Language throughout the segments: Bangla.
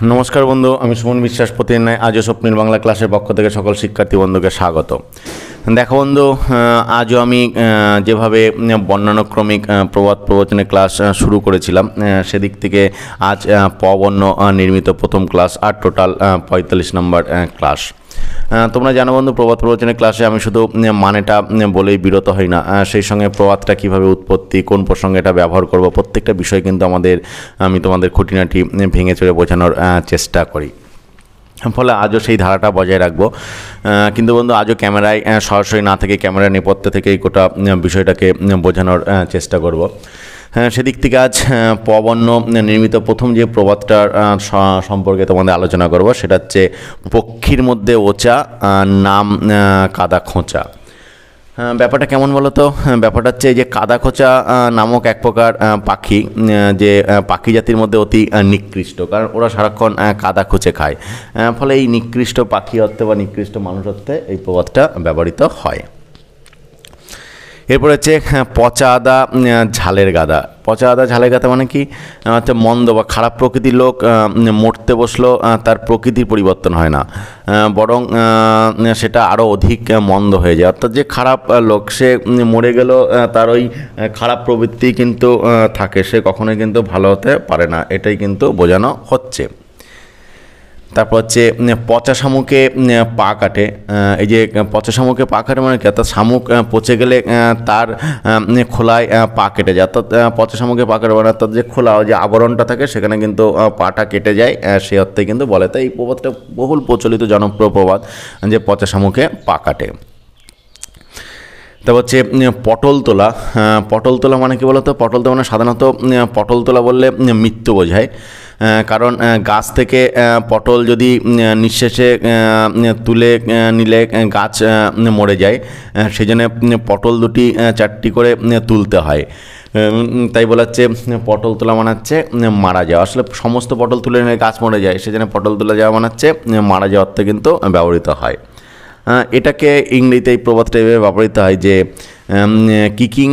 नमस्कार बंधु आमी सुमन विश्वास प्रतिदिन आजो स्वप्निल बांगला क्लासेर पक्ष थेके सकल शिक्षार्थी बंधुके स्वागत। देखो बंधु आजो आमी जेभावे बर्णानुक्रमिक प्रबाद प्रवचने क्लास शुरू करेछिलाम सेदिक थेके आज प बर्ण निर्मित प्रथम क्लास और टोटाल 45 नम्बर क्लास। তোমরা জানো বন্ধু প্রবাদ প্রবচনের ক্লাসে আমি শুধু মানেটা বলেই বিরত হই না, সেই সঙ্গে প্রবাদটা কীভাবে উৎপত্তি, কোন প্রসঙ্গে এটা ব্যবহার করব, প্রত্যেকটা বিষয় কিন্তু আমি তোমাদের খুঁটিনাটি ভেঙে চড়ে বোঝানোর চেষ্টা করি। ফলে আজও সেই ধারাটা বজায় রাখবো। কিন্তু বন্ধু আজও ক্যামেরায় সরাসরি না থেকে ক্যামেরার নেপথ্যে থেকে এই গোটা বিষয়টাকে বোঝানোর চেষ্টা করব। সেদিক থেকে আজ প বর্ণ নির্মিত প্রথম যে প্রবাদটার সম্পর্কে তোমাদের আলোচনা করব সেটা হচ্ছে পক্ষীর মধ্যে ওচা নাম কাদা খোঁচা। ব্যাপারটা কেমন বলো তো? ব্যাপারটা হচ্ছে যে কাদা খোঁচা নামক এক প্রকার পাখি, যে পাখি জাতির মধ্যে অতি নিকৃষ্ট, কারণ ওরা সারাক্ষণ কাদা খুঁচে খায়। ফলে এই নিকৃষ্ট পাখি অর্থে বা নিকৃষ্ট মানুষ অর্থে এই প্রবাদটা ব্যবহৃত হয়। এরপর হচ্ছে পচা আদা ঝালের গাদা। পচা আদা ঝালের গাদা মানে কি? হচ্ছে মন্দ বা খারাপ প্রকৃতির লোক মরতে বসলো, তার প্রকৃতির পরিবর্তন হয় না, বরং সেটা আরও অধিক মন্দ হয়ে যায়। অর্থাৎ যে খারাপ লোক সে মরে গেল, তার ওই খারাপ প্রবৃত্তি কিন্তু থাকে, সে কখনোই কিন্তু ভালো হতে পারে না, এটাই কিন্তু বোঝানো হচ্ছে। তারপর হচ্ছে পচা শামুকে পা কাটে। এই যে পচা শামুকে পা কাটে মানে কি? অর্থাৎ শামুক পচে গেলে তার খোলায় পা কেটে যায়। অর্থাৎ পচা শামুকে পা কাটে মানে অর্থাৎ যে খোলা যে আবরণটা থাকে সেখানে কিন্তু পাটা কেটে যায়, সে অর্থে কিন্তু বলে। তাই এই প্রবাদটা বহুল প্রচলিত জনপ্রিয় প্রবাদ যে পচা শামুকে পা কাটে। তারপর হচ্ছে পটল তোলা। পটল তোলা মানে কি বলতো? পটল তোলা মানে সাধারণত পটল তোলা বললে মৃত্যু বোঝায়, কারণ গাছ থেকে পটল যদি নিঃশেষে তুলে নিলে গাছ মরে যায়, সেই জন্য পটল দুটি চারটি করে তুলতে হয়। তাই বলা হচ্ছে পটল তোলা মানে হচ্ছে মারা যাওয়া। আসলে সমস্ত পটল তুলে নিলে গাছ মরে যায়, সেজন্য পটল তোলা যাওয়া মানে হচ্ছে মারা যাওয়া অর্থে কিন্তু ব্যবহৃত হয়। এটাকে ইংরেজিতে এই প্রবাদটা এভাবে ব্যবহৃত হয় যে কিকিং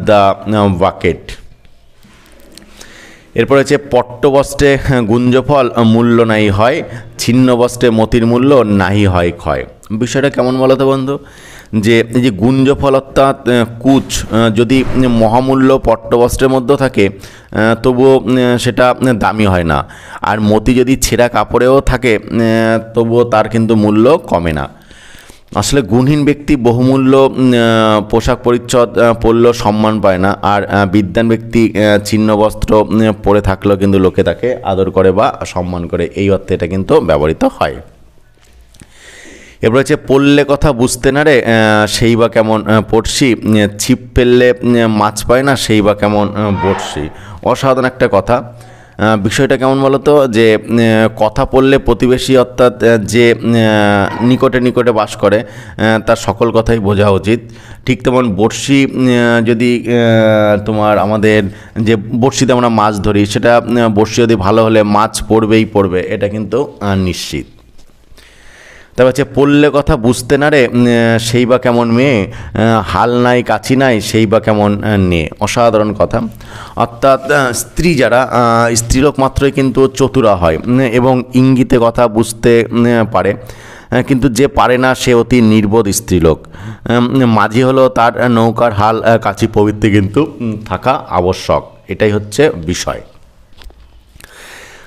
দ্য বাকেট। এরপর হচ্ছে পট্টবস্ত্রে গুঞ্জফল মূল্য নাই হয়, ছিন্ন বস্ত্রে মতির মূল্য নাহি হয় ক্ষয়। বিষয়টা কেমন বলো তো বন্ধু? যে এই যে গুঞ্জফল অর্থাৎ কুচ যদি মহামূল্য পট্টবস্ত্রের মধ্যে থাকে তবুও সেটা দামি হয় না, আর মতি যদি ছেঁড়া কাপড়েও থাকে তবুও তার কিন্তু মূল্য কমে না। আসলে গুণহীন ব্যক্তি বহুমূল্য পোশাক পরিচ্ছদ পরলেও সম্মান পায় না, আর বিদ্বান ব্যক্তি ছিন্ন বস্ত্র পরে থাকলেও কিন্তু লোকে তাকে আদর করে বা সম্মান করে, এই অর্থে এটা কিন্তু ব্যবহৃত হয়। এরপর হচ্ছে পড়লে কথা বুঝতে না রে সেই বা কেমন পড়শি, ছিপ ফেললে মাছ পায় না সেই বা কেমন বড়শি। অসাধারণ একটা কথা। বিষয়টা কেমন বলো তো? যে কথা পড়লে প্রতিবেশী অর্থাৎ যে নিকটে নিকটে বাস করে তার সকল কথাই বোঝা উচিত। ঠিক তেমন বড়শি যদি তোমার আমাদের যে বড়শিতে আমরা মাছ ধরি, সেটা বড়শি যদি ভালো হলে মাছ পড়বেই পড়বে, এটা কিন্তু নিশ্চিত। তারপর হচ্ছে পড়লে কথা বুঝতে না রে সেই বা কেমন মেয়ে, হাল নাই কাছি নাই সেই বা কেমন নে। অসাধারণ কথা। অর্থাৎ স্ত্রী যারা স্ত্রীলোক মাত্রই কিন্তু চতুরা হয় এবং ইঙ্গিতে কথা বুঝতে পারে, কিন্তু যে পারে না সে অতি নির্বোধ স্ত্রীলোক। মাঝি হলো তার নৌকার হাল কাছি প্রভৃতি কিন্তু থাকা আবশ্যক, এটাই হচ্ছে বিষয়।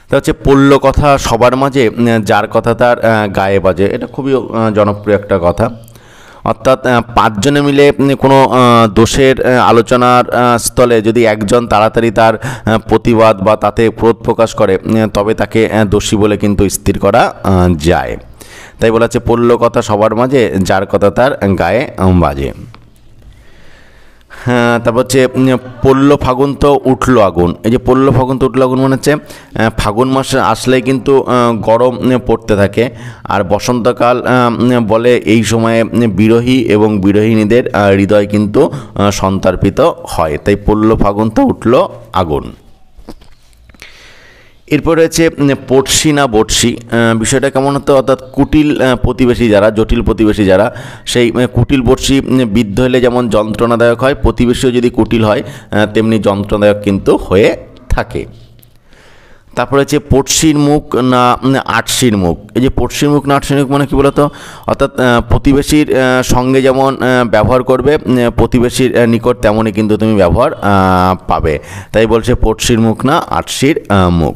তা হচ্ছে পড়ল কথা সবার মাঝে, যার কথা তার গায়ে বাজে। এটা খুবই জনপ্রিয় একটা কথা। অর্থাৎ পাঁচজনে মিলে কোনো দোষের আলোচনার স্থলে যদি একজন তাড়াতাড়ি তার প্রতিবাদ বা তাতে ক্রোধ প্রকাশ করে তবে তাকে দোষী বলে কিন্তু স্থির করা যায়। তাই বলা হচ্ছে পড়ল কথা সবার মাঝে, যার কথা তার গায়ে বাজে। হ্যাঁ, তারপর হচ্ছে পড়ল ফাগুন তো উঠলো আগুন। এই যে পড়ল ফাগুন তো উঠলো আগুন মানে হচ্ছে ফাগুন মাস আসলেই কিন্তু গরম পড়তে থাকে, আর বসন্তকাল বলে এই সময়ে বিরহী এবং বিরহিণীদের হৃদয় কিন্তু সন্তার্পিত হয়। তাই পড়ল ফাগুন তো উঠলো আগুন। এরপর রয়েছে পড়শি না বড়শি। বিষয়টা কেমন হতো? অর্থাৎ কুটিল প্রতিবেশী যারা, জটিল প্রতিবেশী যারা, সেই কুটিল বড়শি বিদ্ধ হলে যেমন যন্ত্রণাদায়ক হয়, প্রতিবেশীও যদি কুটিল হয় তেমনি যন্ত্রণাদায়ক কিন্তু হয়ে থাকে। তারপরে হচ্ছে পড়শির মুখ না আটশির মুখ। এই যে পড়শির মুখ না আটশির মুখ মানে কী বলতো, অর্থাৎ প্রতিবেশীর সঙ্গে যেমন ব্যবহার করবে প্রতিবেশীর নিকট তেমনই কিন্তু তুমি ব্যবহার পাবে, তাই বলছে পড়শির মুখ না আটশির মুখ।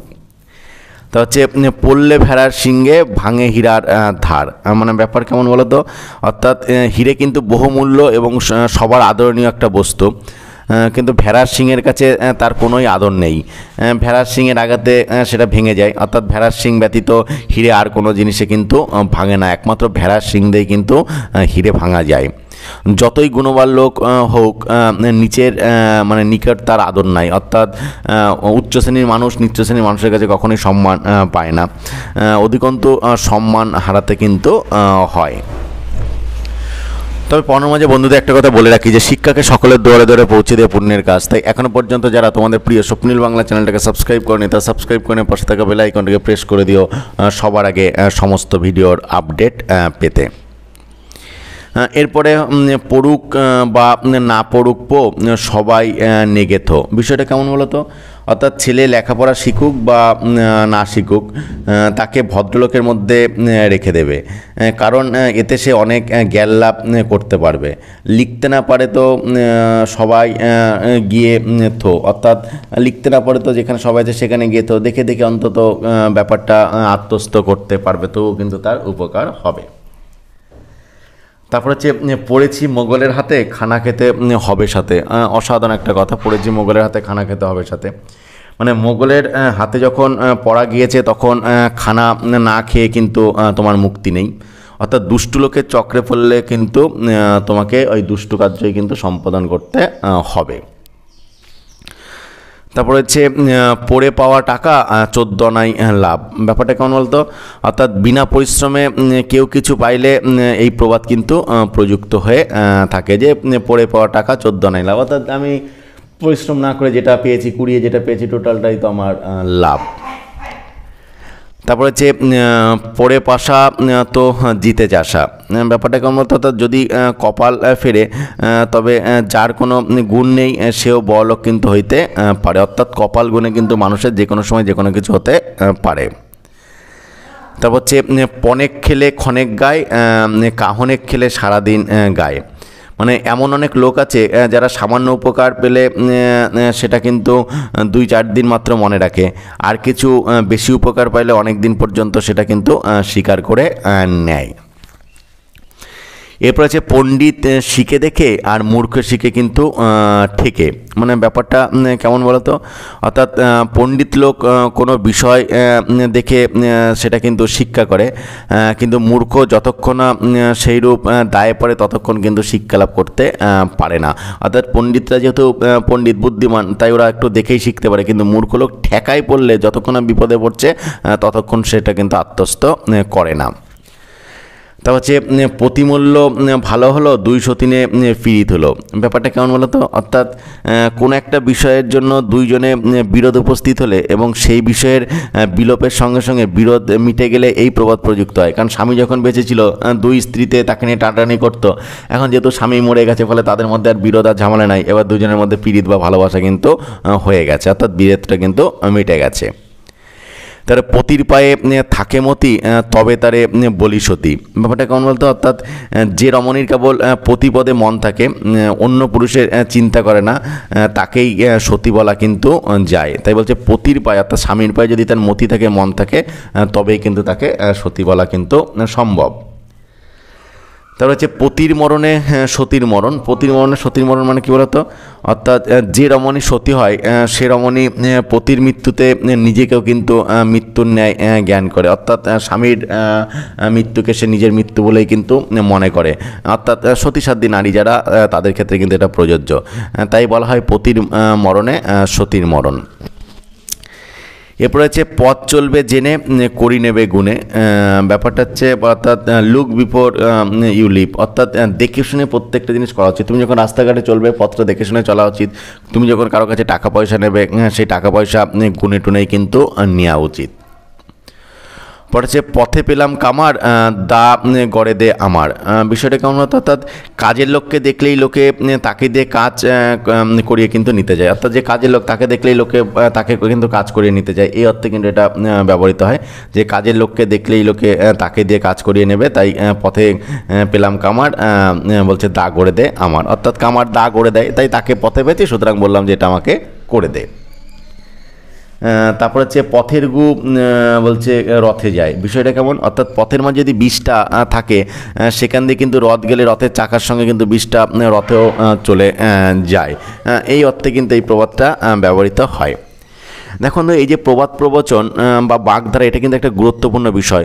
তা হচ্ছে পড়লে ভেড়ার শিঙ্গে ভাঙে হীরার ধার, মানে ব্যাপার কেমন বলো তো, অর্থাৎ হিরে কিন্তু বহুমূল্য এবং সবার আদরণীয় একটা বস্তু, কিন্তু ভেড়ার শিংয়ের কাছে তার কোনোই আদর নেই। ভেড়ার শিংয়ের আঘাতে সেটা ভেঙে যায়, অর্থাৎ ভেড়ার শিং ব্যতীত হিরে আর কোনো জিনিসে কিন্তু ভাঙে না, একমাত্র ভেড়ার শিং দিয়েই কিন্তু হিরে ভাঙা যায়। যতই গুণবান লোক হোক নিচের মানে নিকট তার আদর নাই, অর্থাৎ উচ্চ শ্রেণীর মানুষ নিচ্চ শ্রেণীর মানুষের কাছে কখনোই সম্মান পায় না, অধিকন্তু সম্মান হারাতে কিন্তু হয়। তবে পড়ানোর মাঝে বন্ধুদের একটা কথা বলে রাখি যে শিক্ষাকে সকলের দোয়ারে দোয়ারে পৌঁছে দেয় পুণ্যের কাজ। তাই এখনও পর্যন্ত যারা তোমাদের প্রিয় স্বপ্নিল বাংলা চ্যানেলটাকে সাবস্ক্রাইব করেনি তা সাবস্ক্রাইব করে পাশে থাকা বেল আইকনটাকে প্রেস করে দিও সবার আগে সমস্ত ভিডিওর আপডেট পেতে। এরপরে পড়ুক বা না পড়ুক সবাই নেগেথ, বিষয়টা কেমন বলো তো, অর্থাৎ ছেলে লেখাপড়া শিখুক বা না শিখুক তাকে ভদ্রলোকের মধ্যে রেখে দেবে, কারণ এতে সে অনেক জ্ঞান লাভ করতে পারবে। লিখতে না পারে তো সবাই গিয়ে অর্থাৎ লিখতে না পারে তো যেখানে সবাই আছে সেখানে গিয়ে দেখে দেখে অন্তত ব্যাপারটা আত্মস্থ করতে পারবে, তো কিন্তু তার উপকার হবে। তারপর হচ্ছে পড়েছি মোগলের হাতে খানা খেতে হবে সাথে, অসাধারণ একটা কথা, পড়েছি মোগলের হাতে খানা খেতে হবে সাথে, মানে মোগলের হাতে যখন পড়া গিয়েছে তখন খানা না খেয়ে কিন্তু তোমার মুক্তি নেই, অর্থাৎ দুষ্টু লোকের চক্রে পড়লে কিন্তু তোমাকে ওই দুষ্টু কার্যই কিন্তু সম্পাদন করতে হবে। তারপরে হচ্ছে পড়ে পাওয়া টাকা 14 আনাই লাভ, ব্যাপারটা কেমন বলতো, অর্থাৎ বিনা পরিশ্রমে কেউ কিছু পাইলে এই প্রবাদ কিন্তু প্রযুক্ত হয়ে থাকে যে পড়ে পাওয়া টাকা 14 আনাই লাভ, অর্থাৎ আমি পরিশ্রম না করে যেটা পেয়েছি কুড়িয়ে যেটা পেয়েছি টোটালটাই তো আমার লাভ। তারপরে হচ্ছে পড়ে পাশা তো জিতে যাসা, ব্যাপারটা কেমন বলতো, অর্থাৎ যদি কপাল ফেরে তবে যার কোনো গুণ নেই সেও বড়লোক কিন্তু হইতে পারে, অর্থাৎ কপাল গুণে কিন্তু মানুষের যে কোনো সময় যে কোনো কিছু হতে পারে। তারপর হচ্ছে পনেক খেলে ক্ষণেক গায়, কাহনেক খেলে সারাদিন গায়, মানে এমন অনেক লোক আছে যারা সামান্য উপকার পেলে সেটা কিন্তু 2-4 দিন মাত্র মনে রাখে, আর কিছু বেশি উপকার পাইলে অনেক দিন পর্যন্ত সেটা কিন্তু স্বীকার করে নেয়। এরপর আছে পণ্ডিত শিখে দেখে আর মূর্খ শিখে কিন্তু ঠেকে, মানে ব্যাপারটা কেমন বলো তো, অর্থাৎ পণ্ডিত লোক কোনো বিষয় দেখে সেটা কিন্তু শিক্ষা করে, কিন্তু মূর্খ যতক্ষণ না সেইরূপ দায়ে পড়ে ততক্ষণ কিন্তু শিক্ষা লাভ করতে পারে না, অর্থাৎ পণ্ডিতরা যেহেতু পণ্ডিত বুদ্ধিমান তাই ওরা একটু দেখেই শিখতে পারে, কিন্তু মূর্খ লোক ঠেকায় পড়লে যতক্ষণ না বিপদে পড়ছে ততক্ষণ সেটা কিন্তু আত্মস্থ করে না। তা হচ্ছে প্রতিমূল্য ভালো হলো 203 পীড়িত হলো, ব্যাপারটা কেমন বলো তো, অর্থাৎ কোনো একটা বিষয়ের জন্য দুইজনে বিরোধ উপস্থিত হলে এবং সেই বিষয়ের বিলোপের সঙ্গে সঙ্গে বিরোধ মিটে গেলে এই প্রবাদ প্রযুক্ত হয়, কারণ স্বামী যখন বেঁচে ছিল 2 স্ত্রীতে তাকে নিয়ে টানাটানি করতো, এখন যেহেতু স্বামী মরে গেছে ফলে তাদের মধ্যে আর বিরোধ আর ঝামেলা নাই, এবার দুজনের মধ্যে পীড়িত বা ভালোবাসা কিন্তু হয়ে গেছে, অর্থাৎ বিরোধটা কিন্তু মিটে গেছে। তার পতির পায়ে থাকে মতি তবে তারে বলি সতী, ব্যাপারটা কেমন বলতো, অর্থাৎ যে রমণীর কেবল পতিপদে মন থাকে অন্য পুরুষের চিন্তা করে না তাকেই সতী বলা কিন্তু যায়, তাই বলছে পতির পায়ে অর্থাৎ স্বামীর পায়ে যদি তার মতি থাকে মন থাকে তবেই কিন্তু তাকে সতী বলা কিন্তু সম্ভব। তারপর হচ্ছে পতির মরণে সতীর মরণ, পতির মরণে সতীর মরণ মানে কী বলতো, অর্থাৎ যে রমণী সতী হয় সে রমণী পতির মৃত্যুতে নিজেকেও কিন্তু মৃত্যুর ন্যায় জ্ঞান করে, অর্থাৎ স্বামীর মৃত্যুকে সে নিজের মৃত্যু বলেই কিন্তু মনে করে, অর্থাৎ সতীসাধ্যী নারী যারা তাদের ক্ষেত্রে কিন্তু এটা প্রযোজ্য, তাই বলা হয় পতির মরণে সতীর মরণ। এরপরে হচ্ছে পথ চলবে জেনে করি নেবে গুণে, ব্যাপারটা হচ্ছে অর্থাৎ লুক বিফোর ইউ লিভ, অর্থাৎ দেখে শুনে প্রত্যেকটা জিনিস করা উচিত, তুমি যখন রাস্তাঘাটে চলবে পথটা দেখে শুনে চলা উচিত, তুমি যখন কারো কাছে টাকা পয়সা নেবে সেই টাকা পয়সা গুনে টুনেই কিন্তু নেওয়া উচিত। পরে হচ্ছে পথে পেলাম কামার, দা গড়ে দে আমার। বিষয়টা কেমন হতো, অর্থাৎ কাজের লোককে দেখলেই লোকে তাকে দিয়ে কাজ করিয়ে কিন্তু নিতে যায়, অর্থাৎ যে কাজের লোক তাকে দেখলেই লোকে তাকে কিন্তু কাজ করিয়ে নিতে যায়, এই অর্থে কিন্তু এটা ব্যবহৃত হয় যে কাজের লোককে দেখলেই লোকে তাকে দিয়ে কাজ করিয়ে নেবে। তাই পথে পেলাম কামার, বলছে দা গড়ে দে আমার, অর্থাৎ কামার দা গড়ে দেয়, তাই তাকে পথে পেয়েছি, সুতরাং বললাম যে এটা আমাকে করে দে। তারপর হচ্ছে পথের গু বলছে রথে যায়। বিষয়টা কেমন, অর্থাৎ পথের মাঝে যদি বিষটা থাকে সেখান দিয়ে কিন্তু রথ গেলে রথের চাকার সঙ্গে কিন্তু বিষটা রথেও চলে যায়, এই অর্থে কিন্তু এই প্রবাদটা ব্যবহৃত হয়। দেখুন এই যে প্রবাদ প্রবচন বা বাগধারা, এটা কিন্তু একটা গুরুত্বপূর্ণ বিষয়,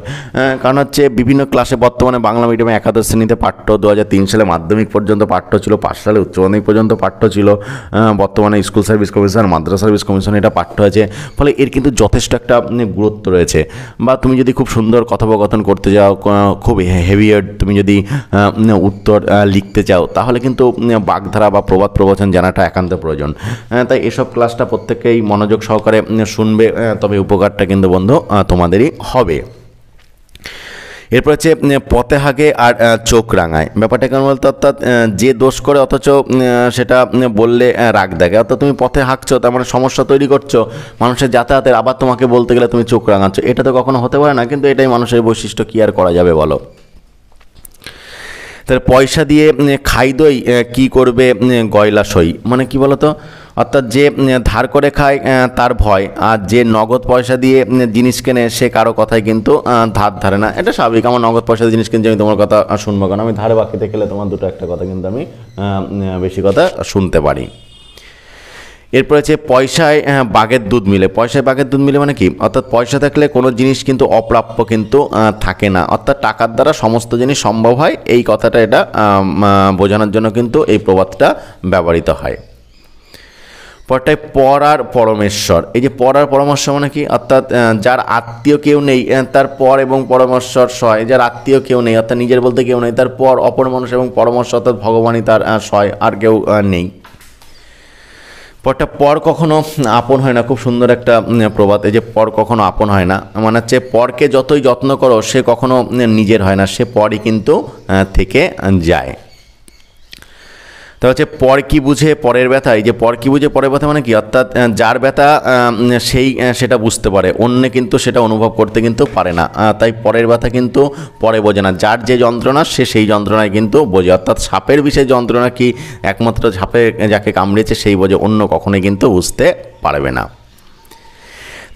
কারণ হচ্ছে বিভিন্ন ক্লাসে বর্তমানে বাংলা মিডিয়ামে একাদশ শ্রেণীতে পাঠ্য, 2003 সালে মাধ্যমিক পর্যন্ত পাঠ্য ছিল, 5 সালে উচ্চ মাধ্যমিক পর্যন্ত পাঠ্য ছিল, বর্তমানে স্কুল সার্ভিস কমিশন, মাদ্রাসা সার্ভিস কমিশন এটা পাঠ্য আছে, ফলে এর কিন্তু যথেষ্ট একটা গুরুত্ব রয়েছে। বা তুমি যদি খুব সুন্দর কথোপকথন করতে যাও, খুব হেভিয়ার্ড তুমি যদি উত্তর লিখতে চাও, তাহলে কিন্তু বাগধারা বা প্রবাদ প্রবচন জানাটা একান্ত প্রয়োজন। তাই এসব ক্লাসটা প্রত্যেকেই মনোযোগ সহকারে শুনবে, তবে উপকারটা কিন্তু বন্ধু তোমাদেরই হবে। এরপর হচ্ছে পথে হাগে আর চোখ রাঙায়। ব্যাপারটা কেমন বলতো, অর্থাৎ যে দোষ করে অথচ সেটা বললে রাগ দেখে, অর্থাৎ তুমি পথে হাঁকছো, তার মানে সমস্যা তৈরি করছো মানুষের যাতায়াতের, আবার তোমাকে বলতে গেলে তুমি চোখ রাঙাচ্ছ, এটা তো কখনো হতে পারে না, কিন্তু এটাই মানুষের বৈশিষ্ট্য, কি আর করা যাবে বলো। তাহলে পয়সা দিয়ে খাই দই, কী করবে গয়লা সই, মানে কি বলতো, অর্থাৎ যে ধার করে খায় তার ভয়, আর যে নগদ পয়সা দিয়ে জিনিস কেনে সে কারো কথায় কিন্তু ধার ধারে না। এটা স্বাভাবিক, আমার নগদ পয়সা দিয়ে জিনিস কিনছি, আমি তোমার কথা শুনবো, কারণ আমি ধারে বাকিতে খেলে তোমার দুটো একটা কথা কিন্তু আমি বেশি কথা শুনতে পারি। এরপর হচ্ছে পয়সায় বাঘের দুধ মিলে। পয়সায় বাঘের দুধ মিলে মানে কি, অর্থাৎ পয়সা থাকলে কোনো জিনিস কিন্তু অপ্রাপ্য কিন্তু থাকে না, অর্থাৎ টাকার দ্বারা সমস্ত জিনিস সম্ভব হয়, এই কথাটা এটা বোঝানোর জন্য কিন্তু এই প্রবাদটা ব্যবহৃত হয়। পরটায় পর আর পরমেশ্বর। এই যে পর আর পরমেশ্বর মানে কি, অর্থাৎ যার আত্মীয় কেউ নেই তার পর এবং পরমেশ্বর সয়, যার আত্মীয় কেউ নেই অর্থাৎ নিজের বলতে কেউ নেই, তার পর অপর মানুষ এবং পরমেশ্বর অর্থাৎ ভগবানই তার সয়, আর কেউ নেই। পরটা পর কখনো আপন হয় না, খুব সুন্দর একটা প্রবাদ, এই যে পর কখনো আপন হয় না, মানে হচ্ছে পরকে যতই যত্ন করো সে কখনো নিজের হয় না, সে পরই কিন্তু থেকে যায়। তা হচ্ছে পর কি বুঝে পরের ব্যথা। এই যে পর কি বুঝে পরের ব্যথা মানে কি, অর্থাৎ যার ব্যথা সেই সেটা বুঝতে পারে, অন্য কিন্তু সেটা অনুভব করতে কিন্তু পারে না, তাই পরের ব্যথা কিন্তু পরে বোঝে না, যার যে যন্ত্রণা সে সেই যন্ত্রণায় কিন্তু বোঝে, অর্থাৎ সাপের বিষয়ে যন্ত্রণা কি একমাত্র সাপে যাকে কামড়িয়েছে সেই বোঝে, অন্য কখনোই কিন্তু বুঝতে পারবে না।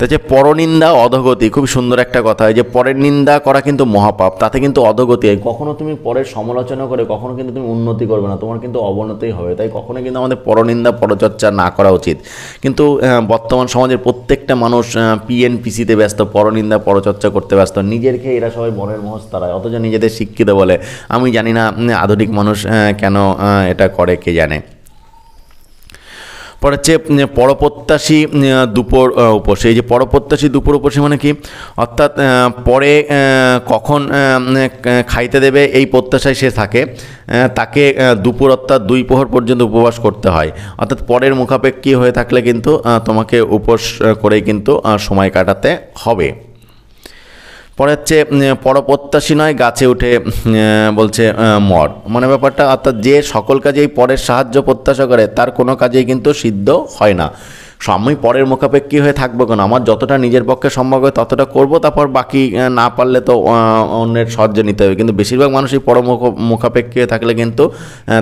তো যে পরনিন্দা অধগতি, খুব সুন্দর একটা কথা, এই যে পরের নিন্দা করা কিন্তু মহাপাপ, তাতে কিন্তু অধগতি হয়, কখনো তুমি পরের সমালোচনা করে কখনো কিন্তু তুমি উন্নতি করবে না, তোমার কিন্তু অবনতিই হবে, তাই কখনো কিন্তু আমাদের পরনিন্দা পরচর্চা না করা উচিত। কিন্তু বর্তমান সমাজের প্রত্যেকটা মানুষ পিএনপিসিতে ব্যস্ত, পরনিন্দা পরচর্চা করতে ব্যস্ত, নিজের খেয়ে এরা সবাই বনের মহস তারায়, অথচ নিজেদের শিক্ষিত বলে। আমি জানি না আধুনিক মানুষ কেন এটা করে, কে জানে। পরে হচ্ছে পরপ্রত্যাশী দুপুর উপসে। এই যে পরপ্রত্যাশী দুপুর উপসে মানে কি, অর্থাৎ পরে কখন খাইতে দেবে এই প্রত্যাশায় সে থাকে, তাকে দুপুর অর্থাৎ 2 প্রহর পর্যন্ত উপবাস করতে হয়, অর্থাৎ পরের মুখাপেক্ষী হয়ে থাকলে কিন্তু তোমাকে উপোস করেই কিন্তু সময় কাটাতে হবে। পরে হচ্ছে পরপ্রত্যাশী নয় গাছে উঠে বলছে মর, মানে ব্যাপারটা অর্থাৎ যে সকল কাজেই পরের সাহায্য প্রত্যাশা করে তার কোনো কাজেই কিন্তু সিদ্ধ হয় না। আমি পরের মুখাপেক্ষী হয়ে থাকবো কেন, আমার যতটা নিজের পক্ষে সম্ভব হয় ততটা করব, তারপর বাকি না পারলে তো অন্যের সাহায্য নিতে হবে। কিন্তু বেশিরভাগ মানুষই পর মুখাপেক্ষী হয়ে থাকলে কিন্তু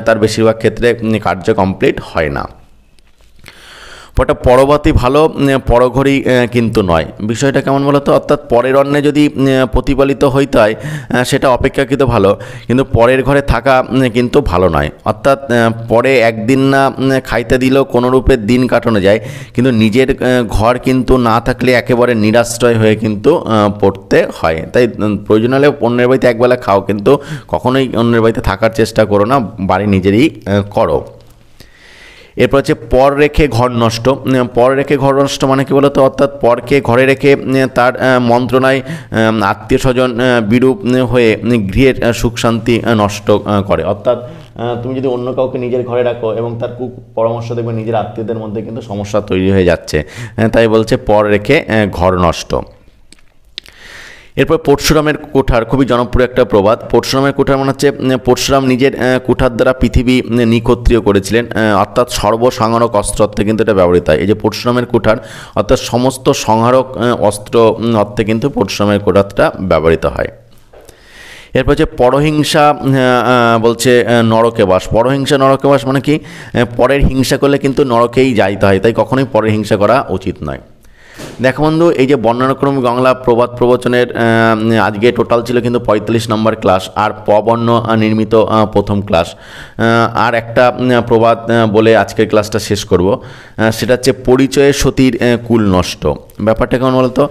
তার বেশিরভাগ ক্ষেত্রে কার্য কমপ্লিট হয় না। ওটা পরবর্তী ভালো, পরঘড়ি কিন্তু নয়। বিষয়টা কেমন বলো তো, অর্থাৎ পরের অন্নে যদি প্রতিপালিত হইতে হয় সেটা অপেক্ষাকৃত ভালো, কিন্তু পরের ঘরে থাকা কিন্তু ভালো নয়। অর্থাৎ পরে একদিন না খাইতে দিলেও কোনোরূপে দিন কাটানো যায়, কিন্তু নিজের ঘর কিন্তু না থাকলে একেবারে নিরাশ্রয় হয়ে কিন্তু পড়তে হয়। তাই প্রয়োজন হলে অন্যের বাড়িতে একবেলা খাও, কিন্তু কখনোই অন্যের বাড়িতে থাকার চেষ্টা করো না, বাড়ি নিজেরই করো। এরপর হচ্ছে পর রেখে ঘর নষ্ট। পর রেখে ঘর নষ্ট মানে কি বলতো, অর্থাৎ পরকে ঘরে রেখে তার মন্ত্রণায় আত্মীয় স্বজন বিরূপ হয়ে গৃহের সুখ শান্তি নষ্ট করে। অর্থাৎ তুমি যদি অন্য কাউকে নিজের ঘরে রাখো এবং তার পরামর্শ দেখবে নিজের আত্মীয়দের মধ্যে কিন্তু সমস্যা তৈরি হয়ে যাচ্ছে, তাই বলছে পর রেখে ঘর নষ্ট। এরপর পরশুরামের কুঠার, খুবই জনপ্রিয় একটা প্রবাদ। পরশুরামের কুঠার মানে হচ্ছে পরশুরাম নিজের কুঠার দ্বারা পৃথিবী নিক্ষত্রিয় করেছিলেন, অর্থাৎ সর্বসংহারক অস্ত্র অর্থে কিন্তু এটা ব্যবহৃত হয়। এই যে পরশুরামের কুঠার অর্থাৎ সমস্ত সংহারক অস্ত্র অর্থে কিন্তু পরশুরামের কুঠারটা ব্যবহৃত হয়। এরপর হচ্ছে পরহিংসা, বলছে নরকে বাস। পরহিংসা নরকে বাস মানে কি, পরের হিংসা করলে কিন্তু নরকেই যাইতে হয়, তাই কখনোই পরের হিংসা করা উচিত নয়। দেখো বন্ধু, এই যে বর্ণানুক্রমিক বাংলা প্রবাদ প্রবচনের আজকে টোটাল ছিল কিন্তু 45 নম্বর ক্লাস, আর পবর্ণ নির্মিত প্রথম ক্লাস। আর একটা প্রবাদ বলে আজকের ক্লাসটা শেষ করব, সেটা হচ্ছে পরিচয়ে সতীর কুল নষ্ট। ব্যাপারটা কেমন বলতো,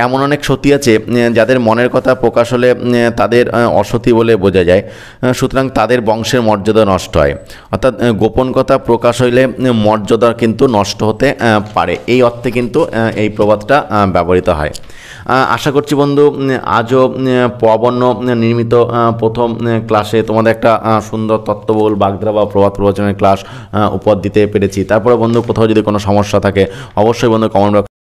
এমন অনেক সতী আছে যাদের মনের কথা প্রকাশ হলে তাদের অসতী বলে বোঝা যায়, সুতরাং তাদের বংশের মর্যাদা নষ্ট হয়। অর্থাৎ গোপন কথা প্রকাশ হইলে মর্যাদা কিন্তু নষ্ট হতে পারে, এই অর্থে কিন্তু এই প্রবাদটা ব্যবহৃত হয়। আশা করছি বন্ধু আজও পবর্ণ নির্মিত প্রথম ক্লাসে তোমাদের একটা সুন্দর তত্ত্ববহুল বাগধারা বা প্রবাদ প্রবচনের ক্লাস উপহার দিতে পেরেছি। তারপরে বন্ধু কোথাও যদি কোনো সমস্যা থাকে অবশ্যই বন্ধু কমেন্ট